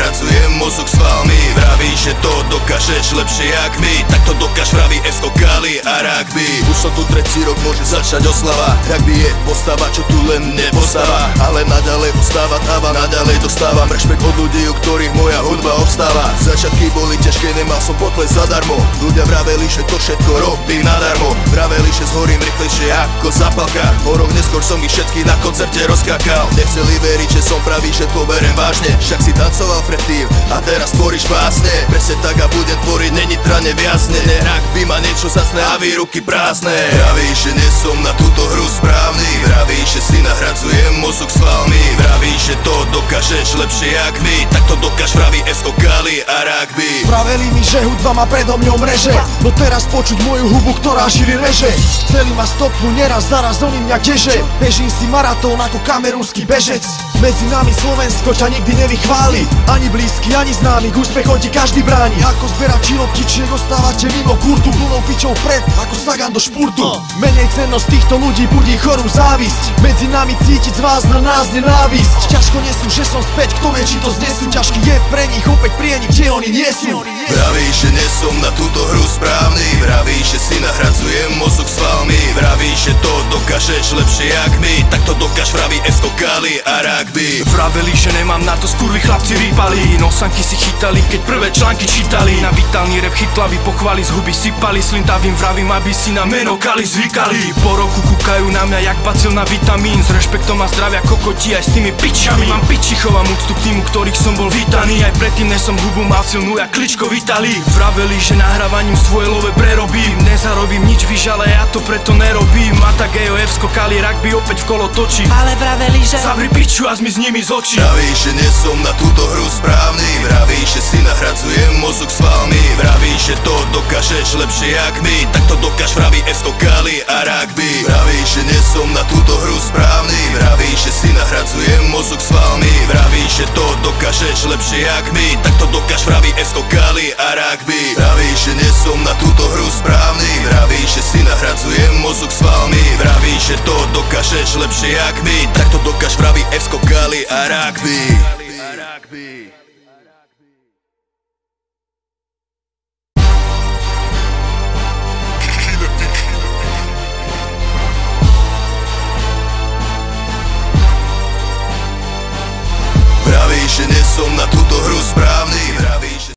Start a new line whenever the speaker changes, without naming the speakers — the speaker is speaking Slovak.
nahradzujem mozog svalmi. Vravíš, že to dokážeš lepšie jak my, tak to dokáž, vraví FO Kali a rugby. Už som tu tretí rok, môže začať oslava. Rugby je postava, čo tu len nepostáva, ale naďalej ostáva táva, naďalej dostávam rešpekt od ľudí, u ktorých moja hudba obstáva. Začiatky boli ťažké, nemal som potles zadarmo. Ľudia vraveli, že to všetko robím nadarmo. Vraveli, že zhorím rýchlejšie ako zapalka. O rok neskôr som ich všetky na koncerte rozkakal. Nechceli veriť, že som pravý, že to berem vážne. Však si tancoval predtým a teraz tvoríš básne. Presne tak a budem tvoriť, není trane viacne. Rugby má niečo zacné a výruky prázdne. Vravíš, že nie som na túto hru správny. Vravíš, že si nahradzujem mozog svalmi. Vravíš, že to dokážeš lepšie jak my, tak to dokáž, vraví FO Kali a rugby.
Vraveli mi, že hudba ma predo mňou mreže, no teraz počuť moju hubu, ktorá šíri reže. Chceli ma stopnúť, neraz zaraz oni mňa kdeže. Bežím si maratón ako kamerúnsky bežec. Medzi nami Slovensko ťa nikdy nevychváli, ani blízky, ani známy, k úspechom ti každý bráni. Ako zberači loptičiek ostávate mimo kurtu, plnou pičou vpred, ako Sagan do špurtu. Menej cennosť týchto ľudí budí chorú závisť, medzi nami cítiť z vás na nás nenávisť. Ťažko nesú, že som späť, kto vie, či to znesú. Ťažký je pre nich opäť prienik, kde oni nie sú.
Vravíš, že nie som na túto hru správny. Vravíš, že si nahradzujem mozog svalmi. Vravíš, že to dokážeš lepšie jak my, tak to dokáž, vraví FO Kali a rugby.
Vraveli, že nemám na to, skurví chlapci rýpali, nosanky si chytali, keď prvé články čítali. Na vitálny rap chytlavý pochváli, z huby sypali, slintavým vravím, aby si na meno Kali zvykali. Po roku kúkajú na mňa jak bacil na vitamín, s rešpektom a zdravia kokoti aj s tými pičami. Mám pičichov a úctu k týmu, ktorých som bol vítaný, aj predtým než som hubu mal silnú jak Kličko Vitali. Vraveli, že nahrávaním svoje love prerobím, nezarobím nič, víš, ale ja to preto nerobím. A tak FO Kali rugby opäť v kolo točí,
ale vraveli, že
zavri piču a zmiz nimi z očí.
Vravíš, že nie som na túto hru správny. Vravíš, že si nahradzujem mozog svalmi. Vravíš, že to dokážeš lepšie jak my, tak to dokáž, vraví FO Kali a rugby. Vravíš, že nie som na túto hru správny. Vravíš, že si nahradzujem mozog svalmi. Vravíš, že to dokážeš lepšie jak my, tak to dokáž, vraví FO Kali a rugby. Vravíš, že nie som na túto hru správny. Vravíš, že si nahradzujem mozog svalmi. Vravíš, že to dokážeš lepšie jak my, tak to dokáž, vraví FO Kali a rugby.